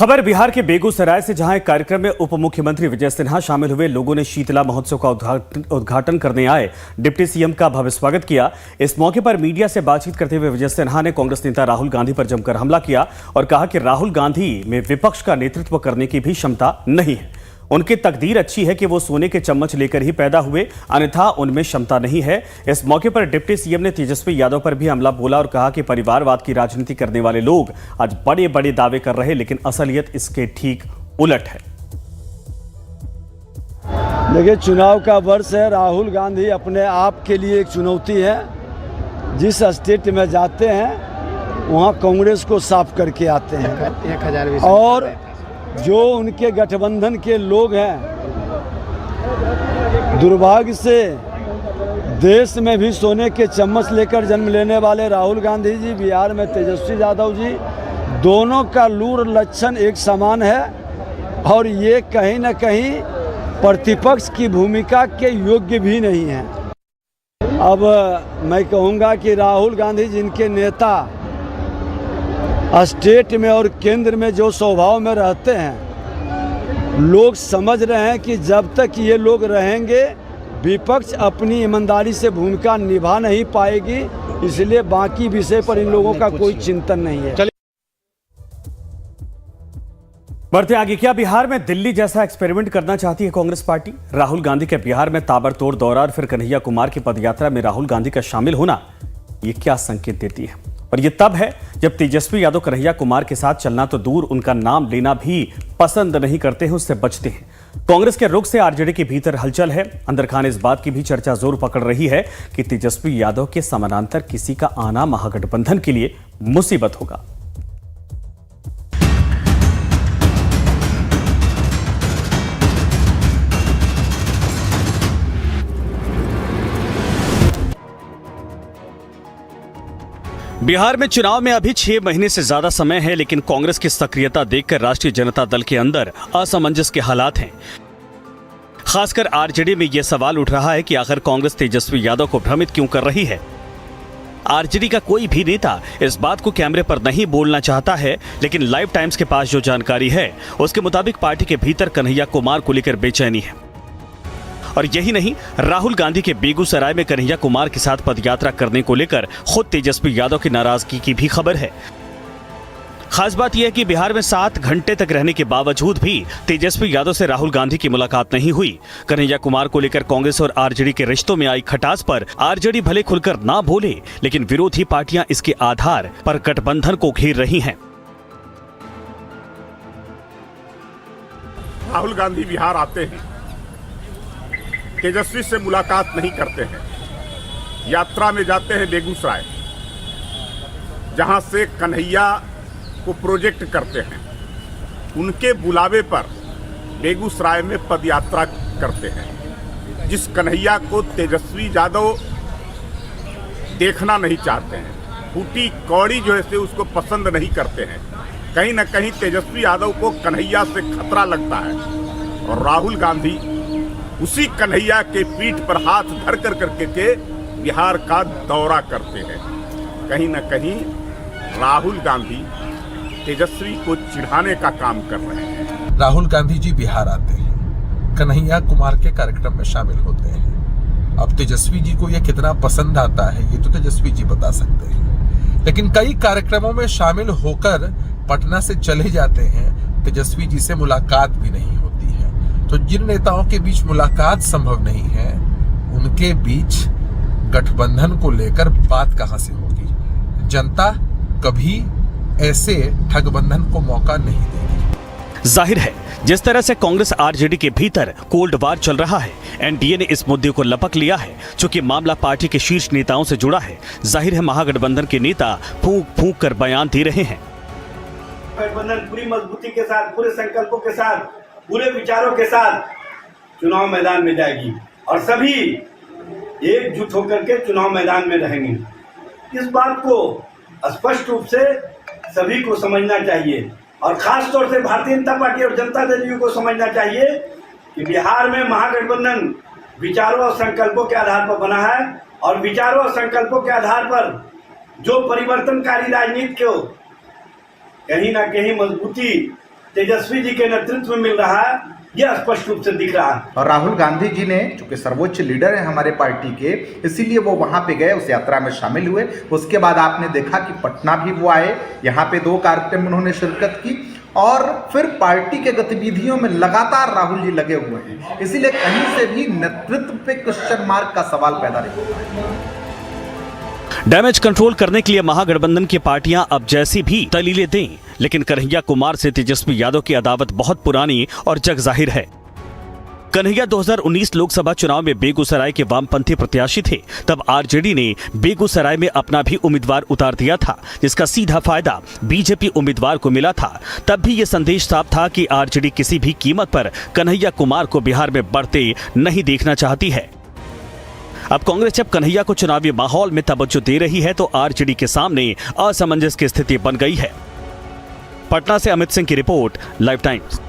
खबर बिहार के बेगूसराय से, जहां एक कार्यक्रम में उप मुख्यमंत्री विजय सिन्हा शामिल हुए। लोगों ने शीतला महोत्सव का उद्घाटन करने आए डिप्टी सीएम का भव्य स्वागत किया। इस मौके पर मीडिया से बातचीत करते हुए विजय सिन्हा ने कांग्रेस नेता राहुल गांधी पर जमकर हमला किया और कहा कि राहुल गांधी में विपक्ष का नेतृत्व करने की भी क्षमता नहीं है। उनकी तकदीर अच्छी है कि वो सोने के चम्मच लेकर ही पैदा हुए, अन्यथा उनमें क्षमता नहीं है। इस मौके पर डिप्टी सीएम ने तेजस्वी यादव पर भी हमला बोला और कहा कि परिवारवाद की राजनीति करने वाले लोग आज बड़े बड़े दावे कर रहे हैं, लेकिन असलियत इसके ठीक उलट है। देखिए, चुनाव का वर्ष है। राहुल गांधी अपने आप के लिए एक चुनौती है। जिस स्टेट में जाते हैं वहाँ कांग्रेस को साफ करके आते हैं और जो उनके गठबंधन के लोग हैं, दुर्भाग्य से देश में भी सोने के चम्मच लेकर जन्म लेने वाले राहुल गांधी जी, बिहार में तेजस्वी यादव जी, दोनों का लूर लक्षण एक समान है और ये कहीं न कहीं प्रतिपक्ष की भूमिका के योग्य भी नहीं है। अब मैं कहूँगा कि राहुल गांधी जिनके नेता स्टेट में और केंद्र में जो स्वभाव में रहते हैं, लोग समझ रहे हैं कि जब तक ये लोग रहेंगे विपक्ष अपनी ईमानदारी से भूमिका निभा नहीं पाएगी, इसलिए बाकी विषय पर इन लोगों का कोई चिंतन नहीं है। बढ़ते आगे, क्या बिहार में दिल्ली जैसा एक्सपेरिमेंट करना चाहती है कांग्रेस पार्टी? राहुल गांधी के बिहार में ताबड़तोड़ दौरा और फिर कन्हैया कुमार की पदयात्रा में राहुल गांधी का शामिल होना, ये क्या संकेत देती है? और ये तब है जब तेजस्वी यादव कन्हैया कुमार के साथ चलना तो दूर, उनका नाम लेना भी पसंद नहीं करते हैं, उससे बचते हैं। कांग्रेस के रुख से आरजेडी के भीतर हलचल है। अंदर खाने इस बात की भी चर्चा जोर पकड़ रही है कि तेजस्वी यादव के समानांतर किसी का आना महागठबंधन के लिए मुसीबत होगा। बिहार में चुनाव में अभी 6 महीने से ज्यादा समय है, लेकिन कांग्रेस की सक्रियता देखकर राष्ट्रीय जनता दल के अंदर असमंजस के हालात हैं। खासकर आरजेडी में यह सवाल उठ रहा है कि आखिर कांग्रेस तेजस्वी यादव को भ्रमित क्यों कर रही है। आरजेडी का कोई भी नेता इस बात को कैमरे पर नहीं बोलना चाहता है, लेकिन लाइव टाइम्स के पास जो जानकारी है उसके मुताबिक पार्टी के भीतर कन्हैया कुमार को लेकर बेचैनी है। और यही नहीं, राहुल गांधी के बेगूसराय में कन्हैया कुमार के साथ पदयात्रा करने को लेकर खुद तेजस्वी यादव की नाराजगी की भी खबर है। खास बात यह है कि बिहार में 7 घंटे तक रहने के बावजूद भी तेजस्वी यादव से राहुल गांधी की मुलाकात नहीं हुई। कन्हैया कुमार को लेकर कांग्रेस और आरजेडी के रिश्तों में आई खटास पर आरजेडी भले खुलकर ना बोले, लेकिन विरोधी पार्टियां इसके आधार पर गठबंधन को घेर रही हैं। राहुल गांधी बिहार आते हैं, तेजस्वी से मुलाकात नहीं करते हैं, यात्रा में जाते हैं बेगूसराय, जहां से कन्हैया को प्रोजेक्ट करते हैं। उनके बुलावे पर बेगूसराय में पदयात्रा करते हैं। जिस कन्हैया को तेजस्वी यादव देखना नहीं चाहते हैं, फूटी कौड़ी जो है उसको पसंद नहीं करते हैं, कहीं ना कहीं तेजस्वी यादव को कन्हैया से खतरा लगता है और राहुल गांधी उसी कन्हैया के पीठ पर हाथ धर कर करके के बिहार का दौरा करते हैं। कहीं न कहीं राहुल गांधी तेजस्वी को चिढ़ाने का काम कर रहे हैं। राहुल गांधी जी बिहार आते हैं, कन्हैया कुमार के कार्यक्रम में शामिल होते हैं। अब तेजस्वी जी को यह कितना पसंद आता है ये तो तेजस्वी जी बता सकते हैं, लेकिन कई कार्यक्रमों में शामिल होकर पटना से चले जाते हैं, तेजस्वी जी से मुलाकात भी नहीं होती है। तो जिन नेताओं के बीच मुलाकात संभव नहीं है, उनके बीच गठबंधन को लेकर बात कहां से होगी? जनता कभी ऐसे ठगबंधन को मौका नहीं देगी। जाहिर है, जिस तरह से कांग्रेस आरजेडी के भीतर कोल्ड वार चल रहा है, एनडीए ने इस मुद्दे को लपक लिया है। चूंकि मामला पार्टी के शीर्ष नेताओं से जुड़ा है, जाहिर है महागठबंधन के नेता फूंक फूंक कर बयान दे रहे हैं। गठबंधन पूरी मजबूती के साथ, पूरे संकल्पों के साथ, पूरे विचारों के साथ चुनाव मैदान में जाएगी और सभी एकजुट होकर के चुनाव मैदान में रहेंगे। इस बात को स्पष्ट रूप से सभी को समझना चाहिए और खास तौर से भारतीय जनता पार्टी और जनता दल को समझना चाहिए कि बिहार में महागठबंधन विचारों और संकल्पों के आधार पर बना है और विचारों और संकल्पों के आधार पर जो परिवर्तनकारी राजनीति को कहीं ना कहीं मजबूती तेजस्वी जी के नेतृत्व में मिल रहा है, यह स्पष्ट रूप से दिख रहा है। और राहुल गांधी जी ने, चूंकि सर्वोच्च लीडर है हमारे पार्टी के, इसीलिए वो वहां पे गए, उस यात्रा में शामिल हुए। उसके बाद आपने देखा कि पटना भी वो आए, यहाँ पे 2 कार्यक्रम में उन्होंने शिरकत की और फिर पार्टी के गतिविधियों में लगातार राहुल जी लगे हुए हैं। इसीलिए कहीं से भी नेतृत्व पे क्वेश्चन मार्क का सवाल पैदा नहीं होता है। डैमेज कंट्रोल करने के लिए महागठबंधन की पार्टियां अब जैसी भी दलीलें दें, लेकिन कन्हैया कुमार से तेजस्वी यादव की अदावत बहुत पुरानी और जग जाहिर है। कन्हैया 2019 लोकसभा चुनाव में बेगूसराय के वामपंथी प्रत्याशी थे। तब आरजेडी ने बेगूसराय में अपना भी उम्मीदवार उतार दिया था, जिसका सीधा फायदा बीजेपी उम्मीदवार को मिला था। तब भी ये संदेश साफ था कि आरजेडी किसी भी कीमत पर कन्हैया कुमार को बिहार में बढ़ते नहीं देखना चाहती है। अब कांग्रेस जब कन्हैया को चुनावी माहौल में तवज्जो दे रही है तो आरजेडी के सामने असमंजस की स्थिति बन गई है। पटना से अमित सिंह की रिपोर्ट, लाइव टाइम्स।